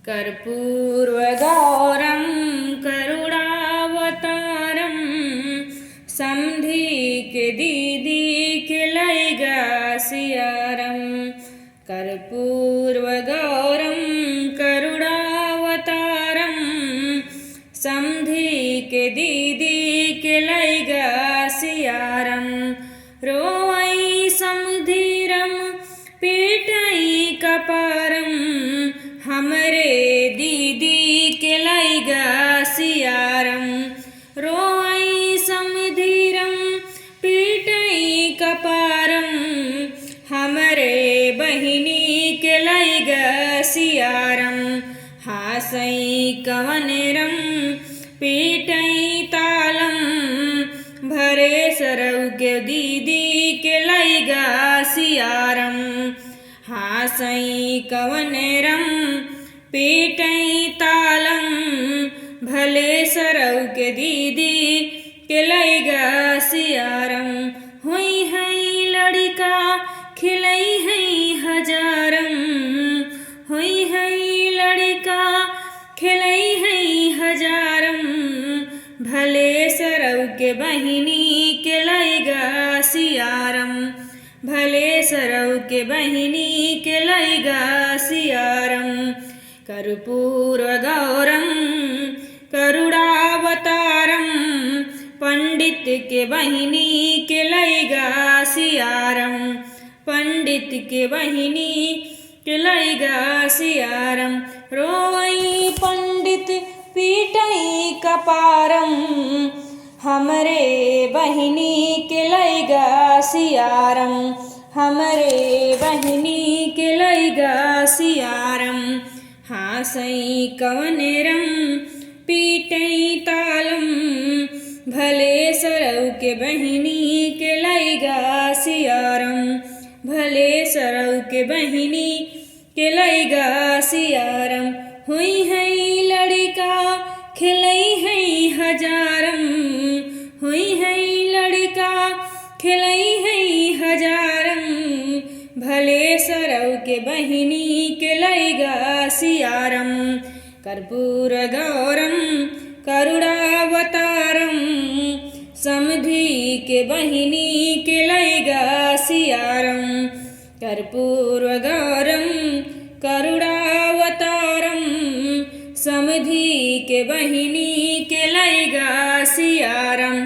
कर्पूरगौरं करुणावतारं समधिके दीदिके लैगा सियारं। कर्पूरगौरं करुणावतारं समधिके दीदिके लैगा सियारं। रोवै समधिरं पीटै कपारं हमरे दीदी के लैगा सियारं। रोवै समधिरं पीटै कपारं हमरे बहिनी के लैगा सियारं। हासै कवनेरं पीटै तालं भरे सरौ के दीदी के लैगा सियारं। हासै कवनेरं पीटै तालं भले सरौ के दीदी के लैगा सियारं। हुई है लड़िका खिलै है हजारं। हुई है लड़िका खिलै है हजारं भले सरौ के बहिनी के लैगा सियारं। भले सरौ के बहिनी के लैगा सियारं। कर्पूरगौरं करुणावतारं पंडित के बहिनी के लैगा सियारं। पंडित के बहिनी के लैगा सियारं। रोवै पंडित पीटै कपारं हमरे बहिनी के लैगा सियारं। हमरे बहिनी के लैगा सियारं। हासै कवनेरं पीटै तालं भले सरौ के बहिनी के लैगा सियारं। भले सरौ के बहिनी के लैगा सियारं। हुई है लड़िका खिलै है हजारं। हुई है लड़िका खिलै है हजारं भले सरौ के बहिनी के लैगा सियारं। कर्पूरगौरं करुणावतारं समधिके बहिनी के लैगा सियारं। कर्पूरगौरं करुणावतारं समधिके बहिनी के लैगा सियारं।